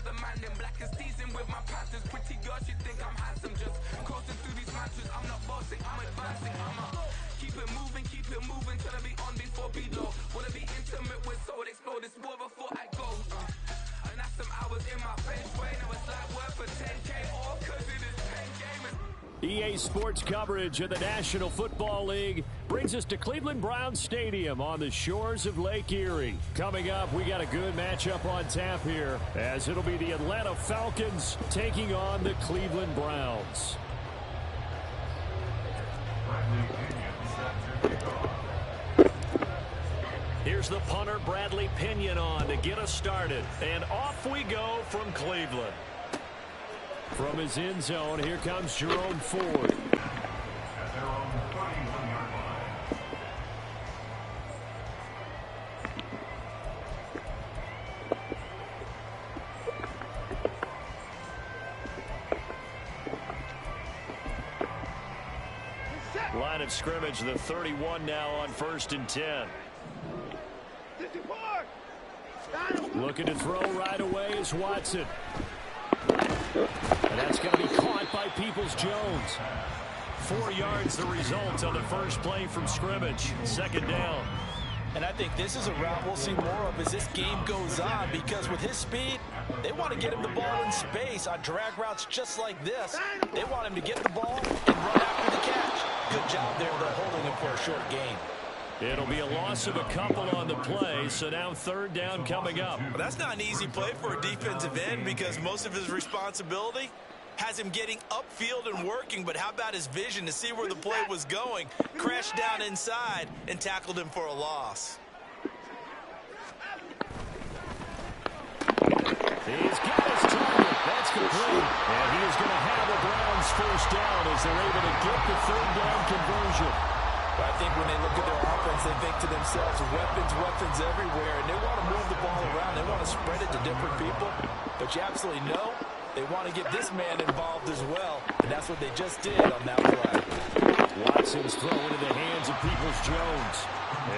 another man in black is seasoned with my patterns. Pretty girls, you think I'm handsome. Just coasting through these matches. I'm not bossing, I'm advancing. Keep it moving, trying to be on before below. Wanna be intimate with soul, explore this war before I go. And that's some hours in my face way. Now it's like work for 10K, all cause it is pen gaming. EA Sports coverage of the National Football League brings us to Cleveland Browns Stadium on the shores of Lake Erie. Coming up, we got a good matchup on tap here, as it'll be the Atlanta Falcons taking on the Cleveland Browns. Here's the punter, Bradley Pinion, on to get us started. And off we go from Cleveland. From his end zone, here comes Jerome Ford. Line of scrimmage, the 31 now on 1st and 10. Looking to throw right away is Watson. And that's going to be caught by Peoples-Jones. 4 yards the result on the first play from scrimmage. 2nd down. And I think this is a route we'll see more of as this game goes on, because with his speed, they want to get him the ball in space on drag routes just like this. They want him to get the ball and run after the catch. Good job there, though, holding him for a short gain. It'll be a loss of a couple on the play, so now 3rd down coming up. Well, that's not an easy play for a defensive end, because most of his responsibility has him getting upfield and working, but how about his vision to see where the play was going? Crashed down inside and tackled him for a loss. He's got his target. That's complete. And he is going to have the Browns 1st down as they're able to get the 3rd down conversion. I think when they look at their offense, they think to themselves, weapons everywhere, and they want to move the ball around. They want to spread it to different people, but you absolutely know they want to get this man involved as well, and that's what they just did on that play. Watson's throw into the hands of Peoples-Jones,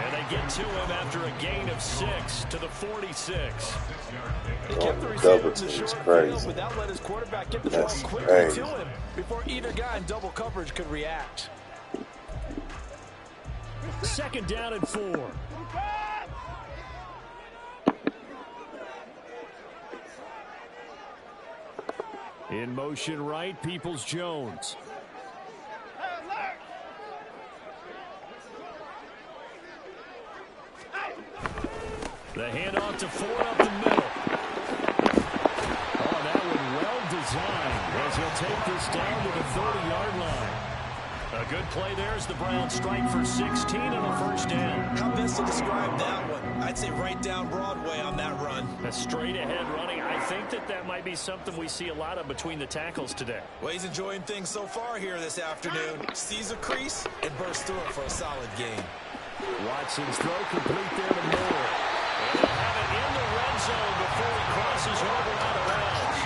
and they get to him after a gain of 6 to the 46. He kept the receiver in the short field without letting his quarterback get the ball quickly to him before either guy in double coverage could react. 2nd down and 4. In motion right, Peoples-Jones. The handoff to Ford up the middle. Oh, that one well designed as he'll take this down to the 30-yard line. A good play there as the Browns strike for 16 on a 1st down. How best to describe that one? I'd say right down Broadway on that run. A straight ahead running. I think that might be something we see a lot of between the tackles today. Well, he's enjoying things so far here this afternoon. Sees a crease and bursts through it for a solid game. Watson's throw complete there to Moore. And they'll have it in the red zone before he crosses over out of bounds.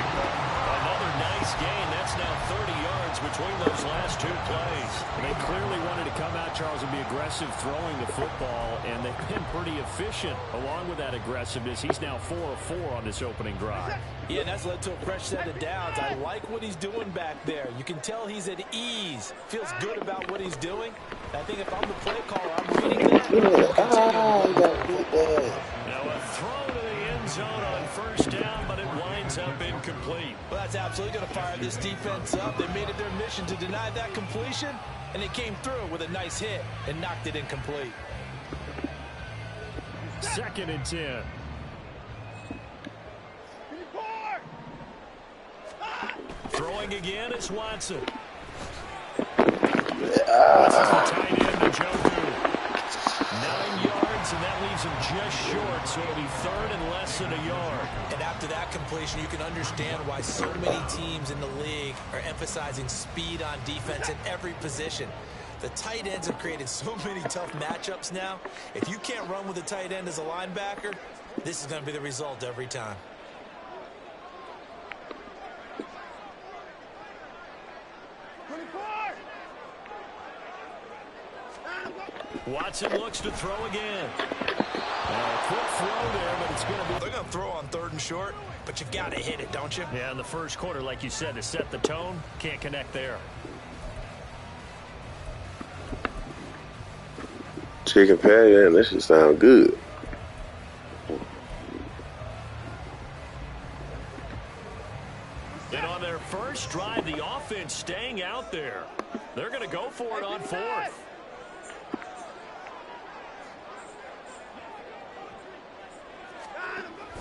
Another nice gain. That's now 30 yards between those last 2 plays. They clearly wanted to come out, Charles, and be aggressive throwing the football, and they've been pretty efficient along with that aggressiveness. He's now 4 of 4 on this opening drive. Yeah, and that's led to a fresh set of downs. I like what he's doing back there. You can tell he's at ease. Feels good about what he's doing. I think if I'm the play caller, I'm reading that. Now a throw to the end zone on 1st down, but it winds up incomplete. Well, that's absolutely going to fire this defense up. They made it their mission to deny that completion, and they came through with a nice hit and knocked it incomplete. 2nd and 10. Throwing again is Watson. This is the tight end to Joku. 9 yards, and that leaves him just short, so it'll be 3rd and less than a yard. And after that completion, you can understand why so many teams in the league are emphasizing speed on defense in every position. The tight ends have created so many tough matchups now. If you can't run with a tight end as a linebacker, this is going to be the result every time. Watson looks to throw again. Quick throw there, but it's going to be... They're going to throw on 3rd and short, but you got to hit it, don't you? Yeah, in the first quarter, like you said, to set the tone, can't connect there. Chicken patty, man, that should sound good. And on their first drive, the offense staying out there. They're going to go for it on 4th.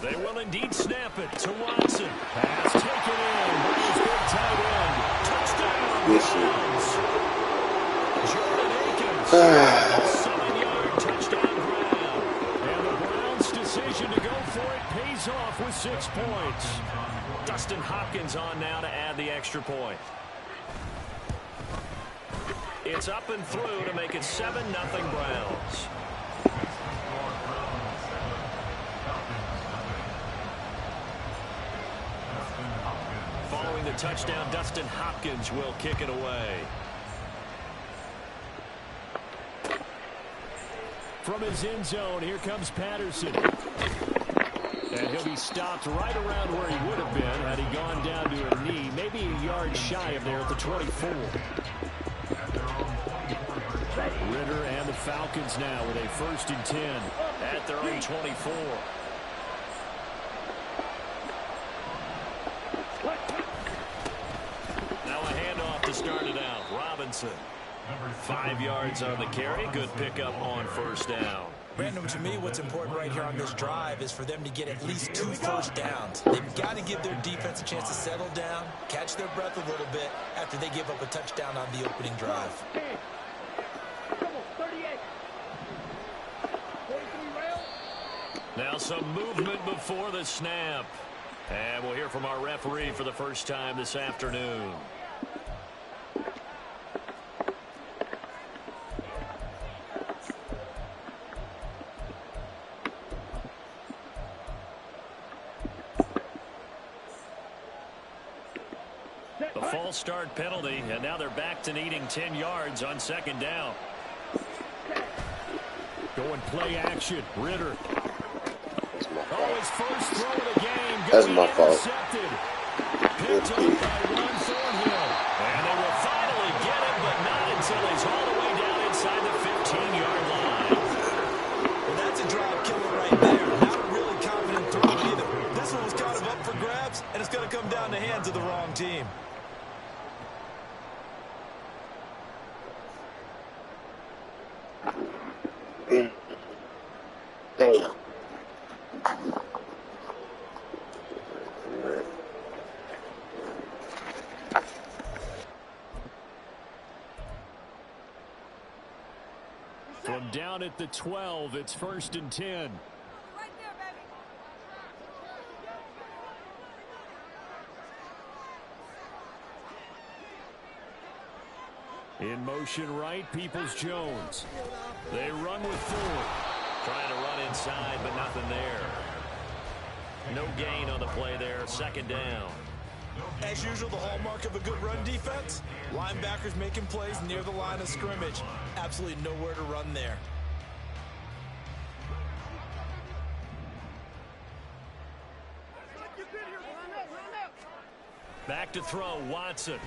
They will indeed snap it to Watson. Pass taken in. Browns big tight end. Touchdown. Browns. Jordan Akins. 7-yard touchdown grab. And the Browns' decision to go for it pays off with 6 points. Dustin Hopkins on now to add the extra point. It's up and through to make it 7-0 Browns. Following the touchdown, Dustin Hopkins will kick it away. From his end zone, here comes Patterson. And he'll be stopped right around where he would have been had he gone down to a knee, maybe a yard shy of there at the 24. Ritter and the Falcons now with a 1st and 10 at their own 24. Now a handoff to start it out. Robinson. 5 yards on the carry. Good pickup on 1st down. Brandon, to me, what's important right here on this drive is for them to get at least 2 first downs. They've got to give their defense a chance to settle down, catch their breath a little bit after they give up a touchdown on the opening drive. Now some movement before the snap. And we'll hear from our referee for the first time this afternoon. The false start penalty, and now they're back to needing 10 yards on 2nd down. Going play action. Ritter. Oh, his first throw of the game. That's my fault. Picked up by Ron Thornhill. And they will finally get him, but not until he's all the way down inside the 15-yard line. Well, that's a drive killer right there. Not a really confident throw either. This one was kind of up for grabs, and it's going to come down the hands of the wrong team. Damn. From down at the 12, it's 1st and 10. In motion right, Peoples-Jones. They run with Ford. Trying to run inside, but nothing there. No gain on the play there. 2nd down. As usual, the hallmark of a good run defense, linebackers making plays near the line of scrimmage. Absolutely nowhere to run there. Back to throw, Watson.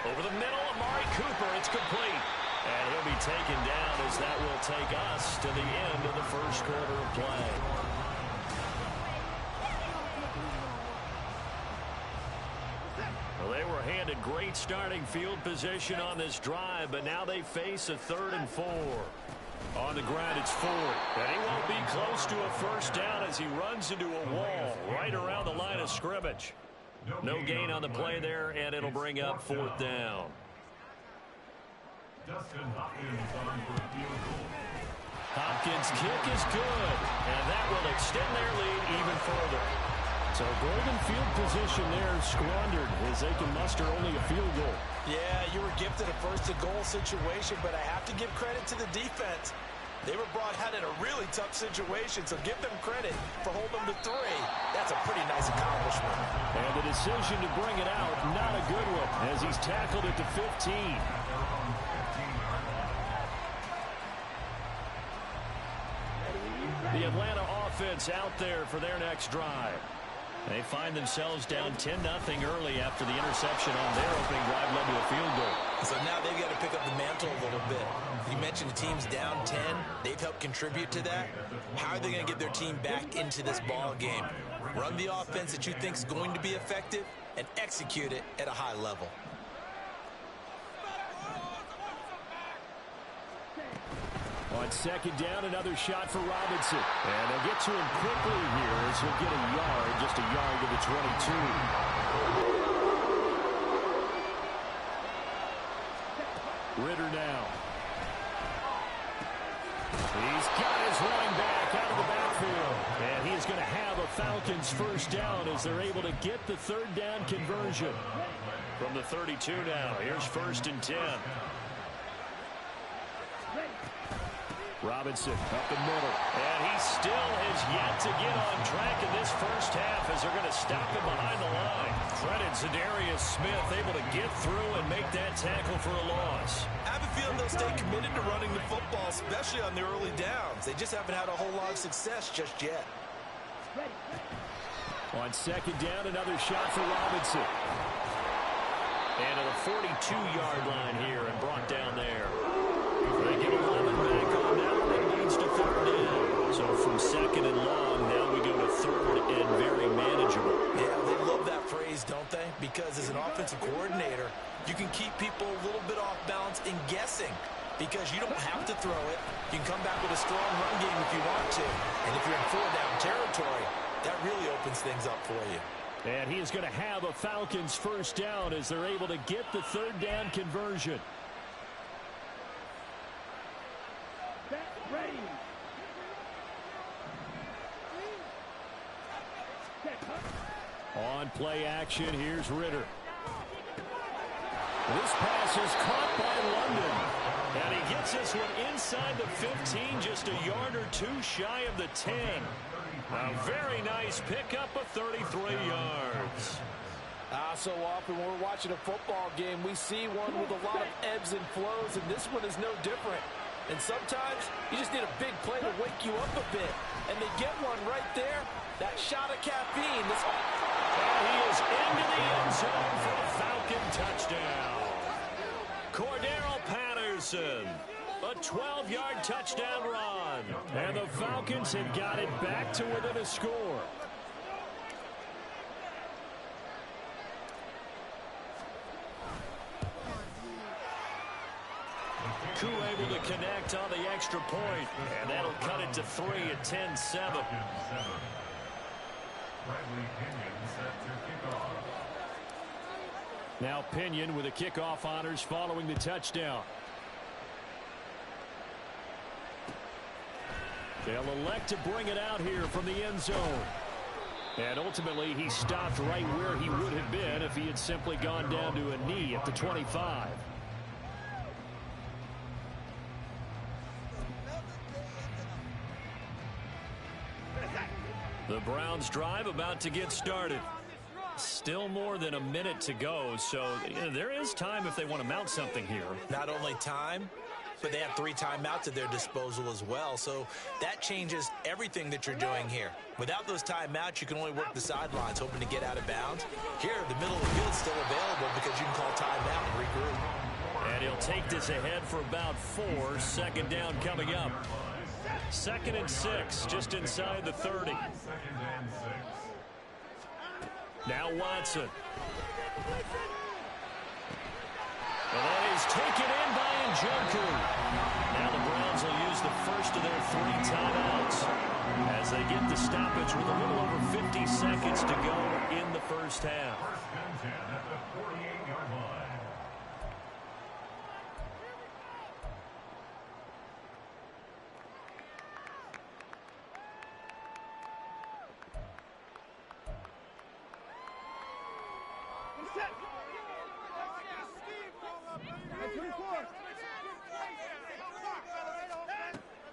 Over the middle, Amari Cooper, it's complete. And he'll be taken down as that will take us to the end of the first quarter of play. Well, they were handed great starting field position on this drive, but now they face a 3rd and 4. On the ground, it's Ford. And he won't be close to a first down as he runs into a wall right around the line of scrimmage. No gain on the play there, and it'll bring up 4th down. Hopkins' kick is good, and that will extend their lead even further. So golden field position there squandered as they can muster only a field goal. Yeah, you were gifted a first-and-goal situation, but I have to give credit to the defense. They were brought out in a really tough situation, so give them credit for holding them to 3. That's a pretty nice accomplishment. And the decision to bring it out, not a good one, as he's tackled it to 15. The Atlanta offense out there for their next drive. They find themselves down 10-0 early after the interception on their opening drive led to a field goal. So now they've got to pick up the mantle a little bit. You mentioned the team's down 10. They've helped contribute to that. How are they going to get their team back into this ball game? Run the offense that you think is going to be effective and execute it at a high level. On second down, another shot for Robinson. And they'll get to him quickly here as he'll get a yard, just a yard to the 22. Ritter now. He's got his running back out of the backfield. And he is going to have a Falcons first down as they're able to get the third down conversion. From the 32 now, here's 1st and 10. Robinson up the middle. And he still has yet to get on track in this first half as they're going to stop him behind the line. Credit Zadarius Smith able to get through and make that tackle for a loss. I have a feeling they'll stay committed to running the football, especially on the early downs. They just haven't had a whole lot of success just yet. On second down, another shot for Robinson. And to the 42-yard line here and brought down there. They get 11 back on that one. It leads to third down. So from second and long, now we go to third and very manageable. Yeah, they love that phrase, don't they? Because as an offensive coordinator, you can keep people a little bit off balance and guessing. Because you don't have to throw it. You can come back with a strong run game if you want to. And if you're in 4-down territory, that really opens things up for you. And he is going to have a Falcons first down as they're able to get the third down conversion. On play action, here's Ritter. This pass is caught by London. And he gets this one inside the 15, just a yard or two shy of the 10. A very nice pickup of 33 yards. So often when we're watching a football game, we see one with a lot of ebbs and flows, and this one is no different. And sometimes you just need a big play to wake you up a bit. And they get one right there. That shot of caffeine. And he is into the end zone for a Falcon touchdown. Cordero Patterson. A 12-yard touchdown run. And the Falcons have got it back to within a score. Koo able to connect on the extra point, and that'll cut it to 3 at 10-7. Now Pinion with the kickoff honors following the touchdown. They'll elect to bring it out here from the end zone. And ultimately, he stopped right where he would have been if he had simply gone down to a knee at the 25. The Browns drive about to get started. Still more than a minute to go, so there is time if they want to mount something here. Not only time, but they have 3 timeouts at their disposal as well, so that changes everything that you're doing here. Without those timeouts, you can only work the sidelines, hoping to get out of bounds. Here, the middle of the field is still available because you can call timeout and regroup. And he'll take this ahead for about 4. Second down coming up. 2nd and 6, just inside the 30. Now Watson. And that is taken in by Njoku. Now the Browns will use the first of their 3 timeouts as they get the stoppage with a little over 50 seconds to go in the first half.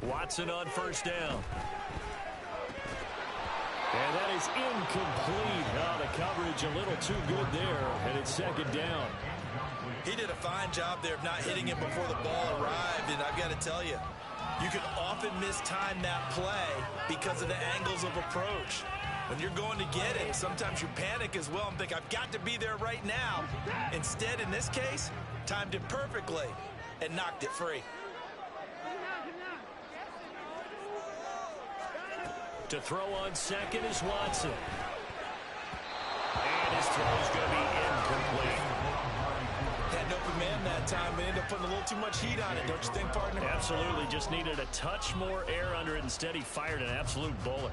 Watson on first down. And that is incomplete. Oh, the coverage a little too good there, and it's 2nd down. He did a fine job there of not hitting him before the ball arrived, and I've got to tell you, You can often mistime that play because of the angles of approach. When you're going to get it, sometimes you panic as well and think, I've got to be there right now. Instead, in this case, timed it perfectly and knocked it free. To throw on second is Watson. And his throw is going to be incomplete. Had an open man that time, but ended up putting a little too much heat on it, don't you think, partner? Absolutely. Just needed a touch more air under it. Instead, he fired an absolute bullet.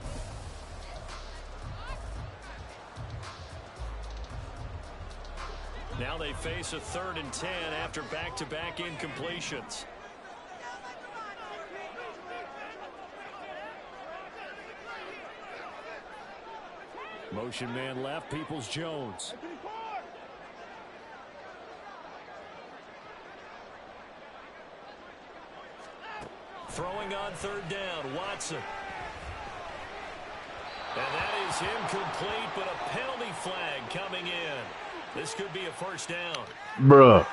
Now they face a 3rd and 10 after back-to-back incompletions. Motion man left, Peoples-Jones. Throwing on 3rd down, Watson. And that is incomplete, but a penalty flag coming in. This could be a first down. Bruh,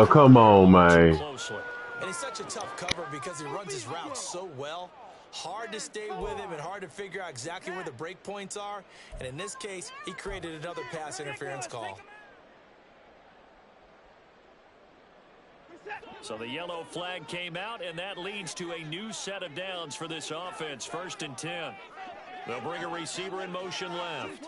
come on, man. And he's such a tough cover because he runs his route so well. Hard to stay with him and hard to figure out exactly where the break points are. And in this case, he created another pass interference call. So the yellow flag came out, and that leads to a new set of downs for this offense. 1st and 10. They'll bring a receiver in motion left.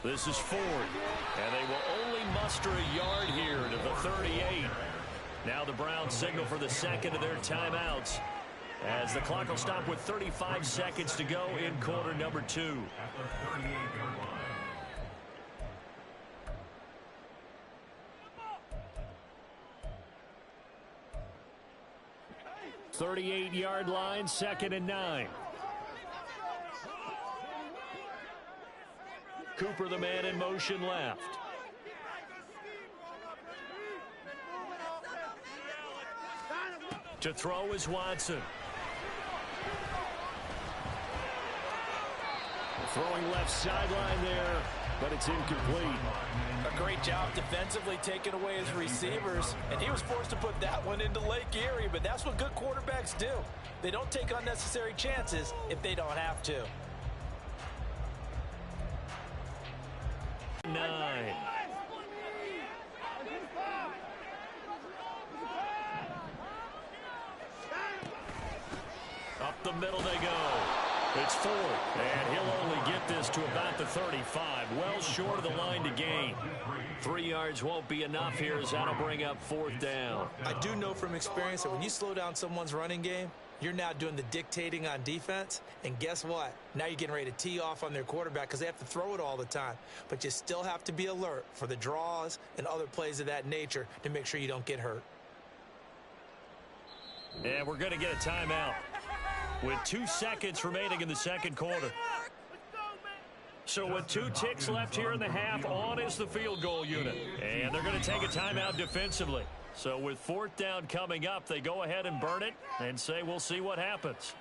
This is 4th, and they will only muster a yard here to the 38. Now the Browns signal for the second of their timeouts, as the clock will stop with 35 seconds to go in quarter number 2. "38-yard line, 2nd and 9. Cooper, the man in motion left. To throw is Watson. Throwing left sideline there, but it's incomplete. A great job defensively taking away his receivers, and he was forced to put that one into Lake Erie, but that's what good quarterbacks do. They don't take unnecessary chances if they don't have to. 9. Up the middle they go. It's 4th, and he'll only get this to about the 35. Well short of the line to gain. 3 yards won't be enough here, as that'll bring up 4th down. I do know from experience that when you slow down someone's running game, you're now doing the dictating on defense, and guess what? Now you're getting ready to tee off on their quarterback because they have to throw it all the time. But you still have to be alert for the draws and other plays of that nature to make sure you don't get hurt. And we're going to get a timeout with 2 seconds remaining in the second quarter. So with 2 ticks left here in the half, on is the field goal unit. And they're going to take a timeout defensively. So with 4th down coming up, they go ahead and burn it and say we'll see what happens.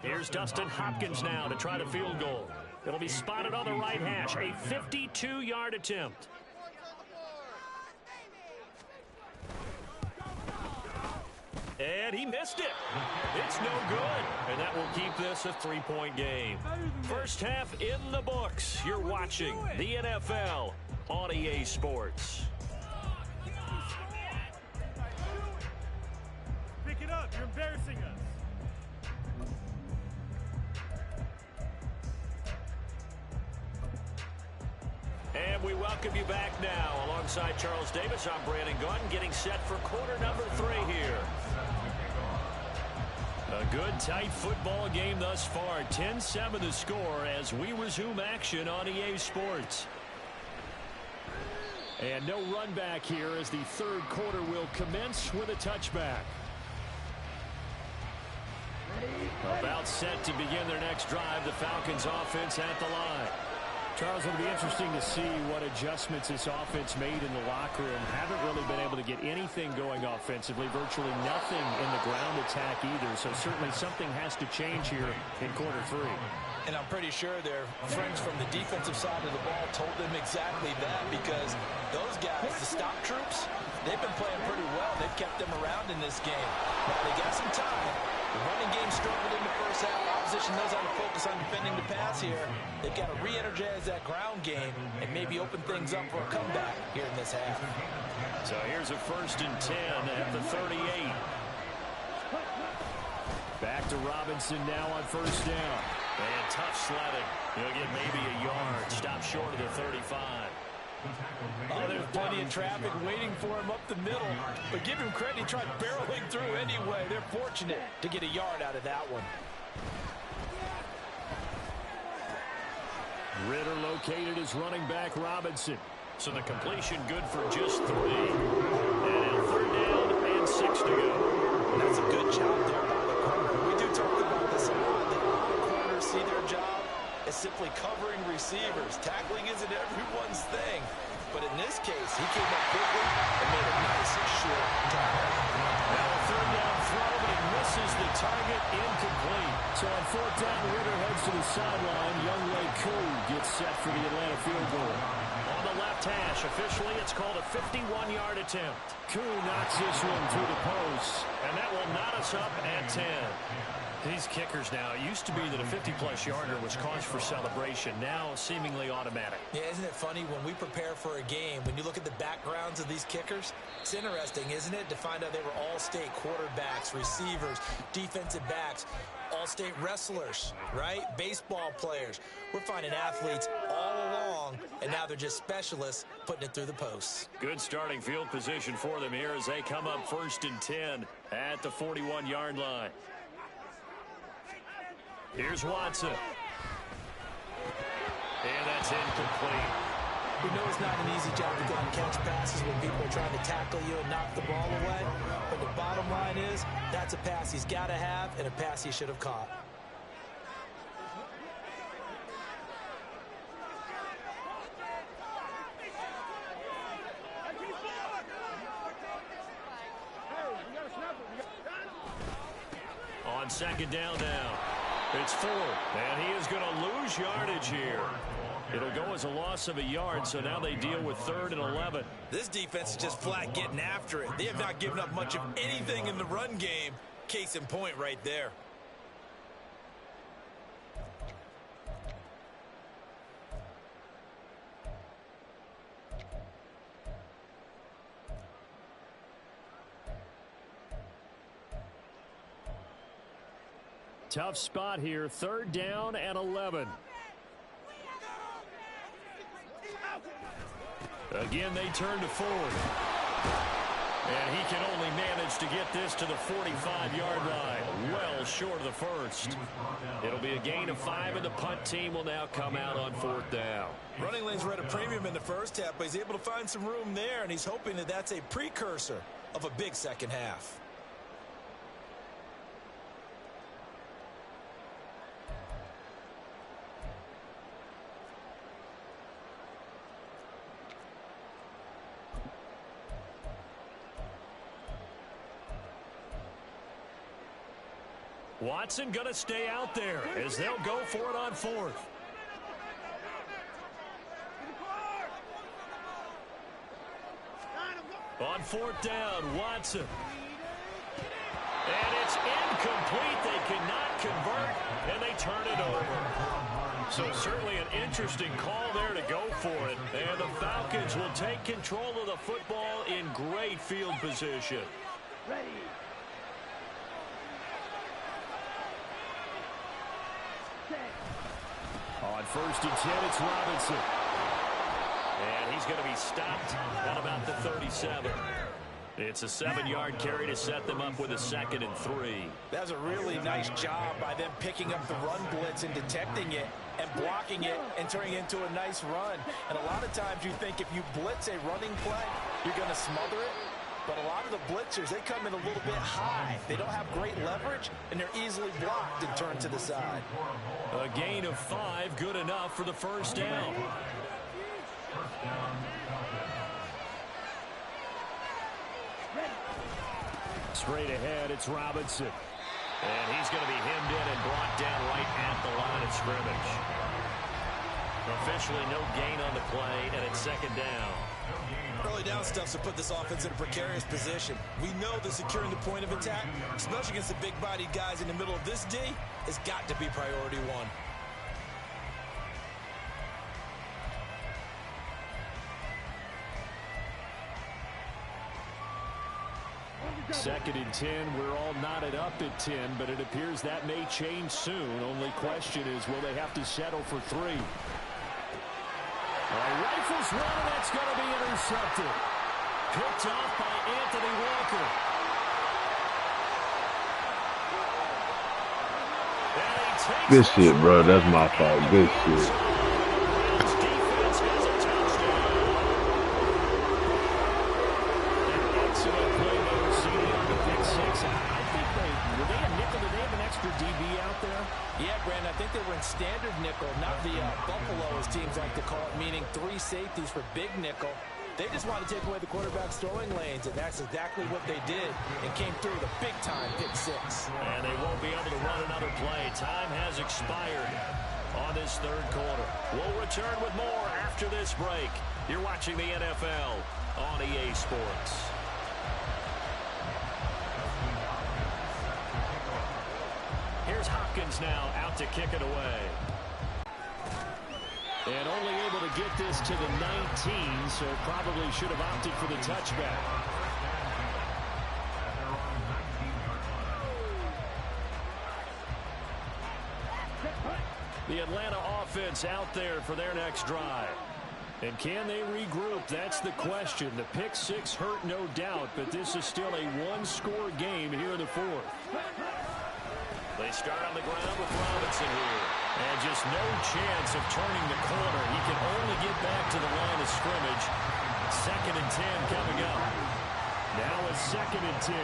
Here's Dustin Hopkins now to try to field goal. It'll be spotted on the right hash. A 52-yard attempt. And he missed it. It's no good. And that will keep this a 3-point game. First half in the books. You're watching the NFL on EA Sports. Pick it up. You're embarrassing us. And we welcome you back now. Alongside Charles Davis, I'm MaddenGod, getting set for quarter number 3 here. A good, tight football game thus far. 10-7 the score as we resume action on EA Sports. And no run back here as the third quarter will commence with a touchback. About set to begin their next drive. The Falcons offense at the line. Charles, it'll be interesting to see what adjustments this offense made in the locker room. Haven't really been able to get anything going offensively, virtually nothing in the ground attack either. So certainly something has to change here in quarter 3. And I'm pretty sure their friends from the defensive side of the ball told them exactly that, because those guys, the stop troops, they've been playing pretty well. They've kept them around in this game. Now they got some time. The running game struggled in the first half. Opposition knows how to focus on defending the pass here. They've got to re-energize that ground game and maybe open things up for a comeback here in this half. So here's a 1st and 10 at the 38. Back to Robinson now on 1st down. And tough sledding. He'll get maybe a yard. Stop short of the 35. Oh, there's plenty of traffic waiting for him up the middle. But give him credit, he tried barreling through anyway. They're fortunate to get a yard out of that one. Ritter located as running back Robinson. So the completion good for just 3. And now 3rd down and 6 to go. That's a good job there by the corner. We do talk about this a lot, that a lot of corners see their job as simply covering receivers. Tackling isn't everyone's thing. But in this case, he came up quickly and made a nice short tackle. Now a 3rd down throw, but he misses the target, incomplete. So on 4th down, Ritter heads to the sideline. Young Wei Koo gets set for the Atlanta field goal. On the left hash, officially it's called a 51-yard attempt. Koo knocks this one through the post, and that will knot us up at 10. These kickers now, it used to be that a 50-plus yarder was cause for celebration. Now seemingly automatic. Yeah, isn't it funny when we prepare for a game, when you look at the backgrounds of these kickers, it's interesting, isn't it, to find out they were all-state quarterbacks, receivers, defensive backs, all-state wrestlers, right? Baseball players. We're finding athletes all along, and now they're just specialists putting it through the posts. Good starting field position for them here as they come up 1st and 10 at the 41-yard line. Here's Watson. And that's incomplete. We know it's not an easy job to go and catch passes when people are trying to tackle you and knock the ball away. But the bottom line is, that's a pass he's got to have and a pass he should have caught. On 2nd down now. It's 4, and he is going to lose yardage here. It'll go as a loss of a yard, so now they deal with 3rd and 11. This defense is just flat getting after it. They have not given up much of anything in the run game. Case in point right there. Tough spot here, 3rd down and 11. Again, they turn to Ford. And he can only manage to get this to the 45-yard line, well short of the 1st. It'll be a gain of 5, and the punt team will now come out on 4th down. Running lanes were at a premium in the first half, but he's able to find some room there, and he's hoping that that's a precursor of a big second half. Watson going to stay out there as they'll go for it on 4th. On 4th down, Watson. And it's incomplete. They cannot convert, and they turn it over. So certainly an interesting call there to go for it. And the Falcons will take control of the football in great field position. Ready. On 1st and 10, it's Robinson. And he's going to be stopped at about the 37. It's a 7-yard carry to set them up with a 2nd and 3. That was a really nice job by them picking up the run blitz and detecting it and blocking it and turning it into a nice run. And a lot of times you think if you blitz a running play, you're going to smother it. But a lot of the blitzers, they come in a little bit high. They don't have great leverage, and they're easily blocked and turned to the side. A gain of 5, good enough for the first down. Straight ahead, it's Robinson. And he's going to be hemmed in and brought down right at the line of scrimmage. Officially no gain on the play, and it's second down. Early down stuff to put this offense in a precarious position. We know that securing the point of attack, especially against the big-bodied guys in the middle of this D, has got to be priority one. Second and 10. We're all knotted up at 10, but it appears that may change soon. Only question is, will they have to settle for 3? Rifles one, and that's going to be intercepted. Picked off by Anthony Walker. Good shit, bro. That's my fault. Good shit. I think they were in standard nickel, not the Buffalo, as teams like to call it, meaning 3 safeties for big nickel. They just want to take away the quarterback's throwing lanes, and that's exactly what they did, and came through with a big-time pick-6. And they won't be able to run another play. Time has expired on this third quarter. We'll return with more after this break. You're watching the NFL on EA Sports. Here's Hopkins now out to kick it away. And only able to get this to the 19, so probably should have opted for the touchback. The Atlanta offense out there for their next drive. And can they regroup? That's the question. The pick-6 hurt, no doubt, but this is still a one-score game here in the fourth. They start on the ground with Robinson here. And just no chance of turning the corner. He can only get back to the line of scrimmage. Second and 10 coming up. Now it's second and 10.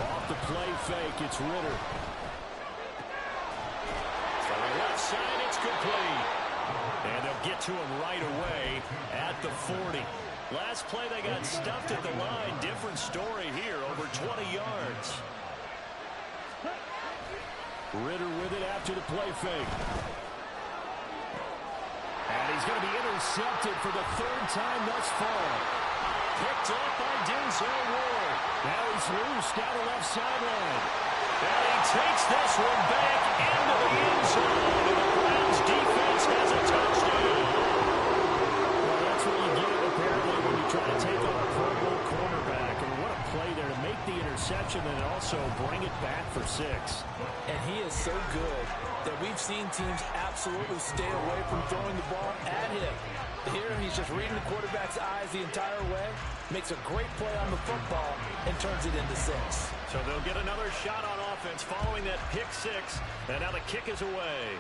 Off the play fake, it's Ritter. To the left side, it's complete. And they'll get to him right away at the 40. Last play, they got stuffed at the line. Different story here, over 20 yards. Ritter with it after the play fake. And he's going to be intercepted for the 3rd time thus far. Picked up by Denzel Ward. Now he's loose down the left sideline. And he takes this one back into the end zone. And the Browns defense has a touchdown. Well, that's what you get, apparently, when you try to take on a Pro Bowl cornerback. And what a play there to make the interception and also bring it back for 6. And he is so good that we've seen teams absolutely stay away from throwing the ball at him. Here, he's just reading the quarterback's eyes the entire way, makes a great play on the football, and turns it into 6. So they'll get another shot on offense following that pick-6, and now the kick is away.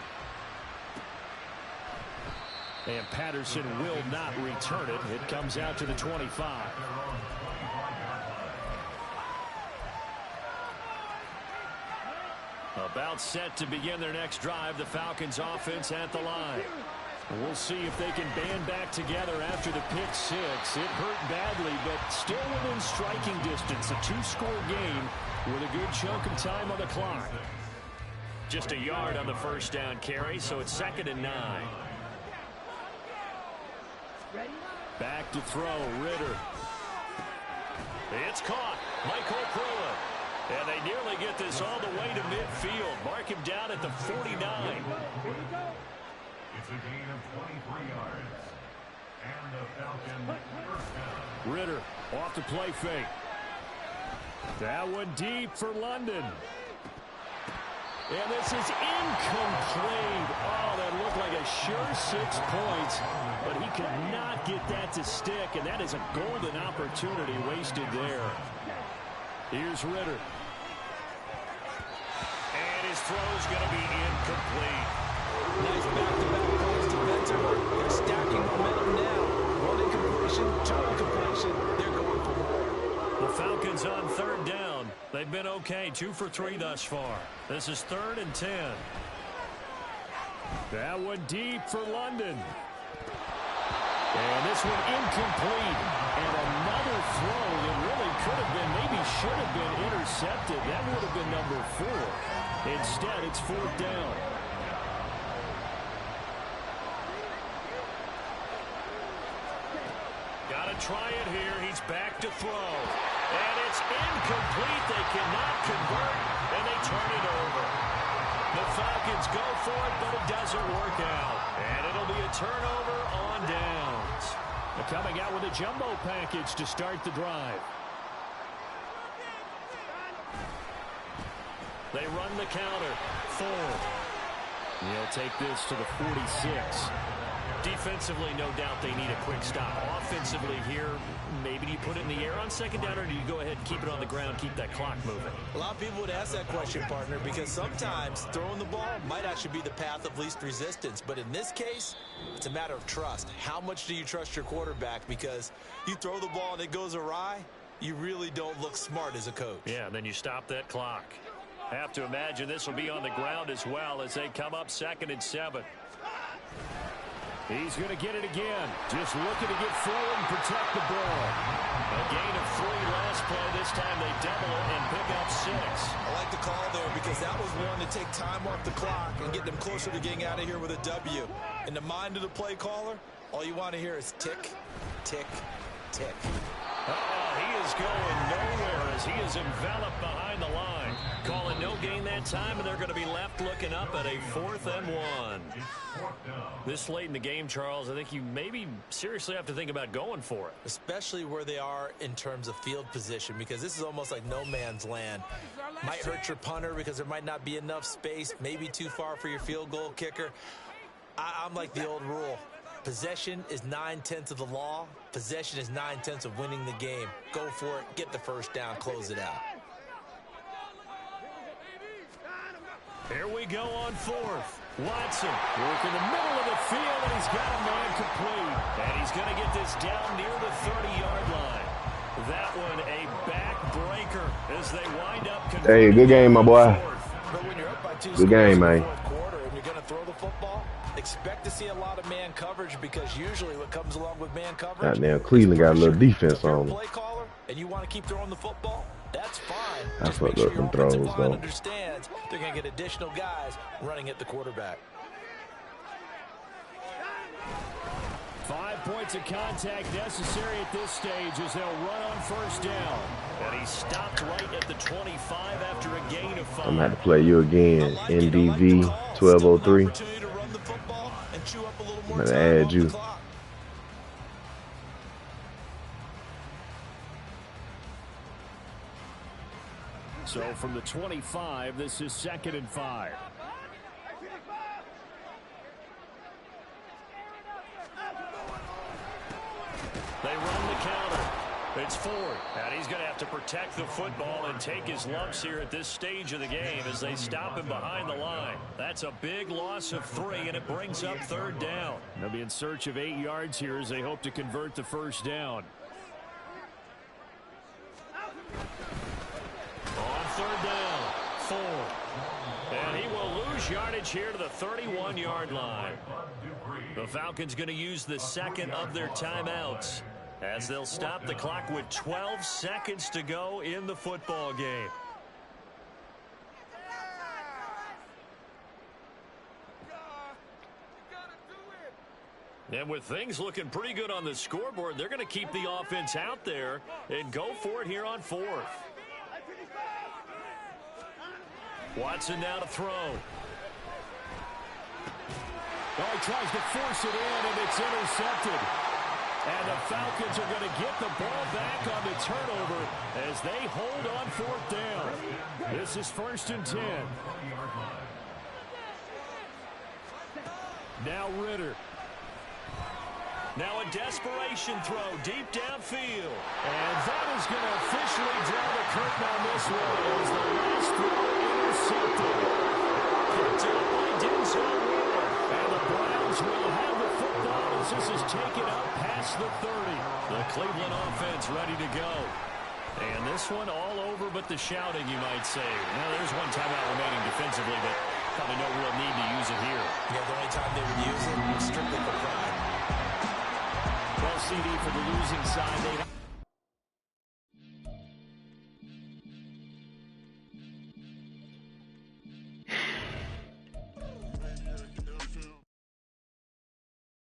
And Patterson will not return it. It comes out to the 25. About set to begin their next drive, the Falcons offense at the line. We'll see if they can band back together after the pick-6. It hurt badly, but still within striking distance. A 2-score game with a good chunk of time on the clock. Just a yard on the first down carry, so it's 2nd and 9. Back to throw, Ritter. It's caught. Michael Pruitt. And they nearly get this all the way to midfield. Mark him down at the 49. It's a gain of 23 yards. And the Falcons first down. Ritter off the play fake. That one deep for London. And this is incomplete. Oh, that looked like a sure 6 points. But he could not get that to stick. And that is a golden opportunity wasted there. Here's Ritter. And his throw's going to be incomplete. Nice back-to-back points defensively. They're stacking momentum now. One incomplete completion to a completion. They're going for more. The Falcons on third down. They've been okay, 2 for 3 thus far. This is 3rd and 10. That one deep for London. And this one incomplete. And another throw that really could have been, maybe should have been intercepted. That would have been number 4. Instead, it's 4th down. Got to try it here. He's back to throw. And it's incomplete. They cannot convert, and they turn it over. The Falcons go for it, but it doesn't work out. And it'll be a turnover on downs. They're coming out with a jumbo package to start the drive. They run the counter. Ford. He'll take this to the 46. Defensively, no doubt they need a quick stop. Offensively here, maybe do you put it in the air on 2nd down, or do you go ahead and keep it on the ground, keep that clock moving? A lot of people would ask that question, partner, because sometimes throwing the ball might actually be the path of least resistance. But in this case, it's a matter of trust. How much do you trust your quarterback? Because you throw the ball and it goes awry, you really don't look smart as a coach. Yeah, and then you stop that clock. Have to imagine this will be on the ground as well as they come up 2nd and 7. He's going to get it again. Just looking to get forward and protect the ball. A gain of 3 last play. This time they double it and pick up 6. I like the call there because that was one to take time off the clock and get them closer to getting out of here with a W. In the mind of the play caller, all you want to hear is tick, tick, tick. He is going nowhere as he is enveloped behind the line. Calling no gain that time, and they're going to be left looking up at a 4th and 1. This late in the game, Charles, I think you maybe seriously have to think about going for it. Especially where they are in terms of field position, because this is almost like no man's land. Might hurt your punter because there might not be enough space, maybe too far for your field goal kicker. I'm like the old rule. Possession is 9/10 of the law. Possession is 9/10 of winning the game. Go for it. Get the first down. Close it out. Here we go on 4th. Watson work in the middle of the field, and he's got a man complete. And he's going to get this down near the 30-yard line. That one a backbreaker as they wind up. Hey, good game, my boy. But when you're up by 2 good game, man. Quarter and you're going to throw the football, expect to see a lot of man coverage, because usually what comes along with man coverage. Goddamn, Cleveland got a little defense on them. Play caller, and you want to keep throwing the football, that's fine. I Just fucked make sure up your some throws, offensive line though. understands they're going to get additional guys running at the quarterback. 5 points of contact necessary at this stage as they'll run on 1st down. And he stopped right at the 25 after a gain of 5. I'm going to have to play you again. NDV 1203. I'm going to add you. So from the 25, this is 2nd and 5. They run the counter. It's Ford. And he's going to have to protect the football and take his lumps here at this stage of the game as they stop him behind the line. That's a big loss of 3, and it brings up 3rd down. They'll be in search of 8 yards here as they hope to convert the 1st down. On 3rd down, Ford. And he will lose yardage here to the 31-yard line. The Falcons going to use the 2nd of their timeouts as they'll stop the clock with 12 seconds to go in the football game. And with things looking pretty good on the scoreboard, they're going to keep the offense out there and go for it here on 4th. Watson now to throw. Oh, he tries to force it in, and it's intercepted. And the Falcons are going to get the ball back on the turnover as they hold on 4th down. This is 1st and 10. Now Ritter. Now a desperation throw deep downfield. And that is going to officially draw the curtain on this one as the last throw intercepted. Picked up by Denzel Ward. And the Browns will have the football ball as this is taken up past the 30. The Cleveland offense ready to go. And this one all over but the shouting, you might say. Now, there's one timeout remaining defensively, but probably no real need to use it here. Yeah, the only time they would use it was strictly for pride. Well, CD, for the losing side, they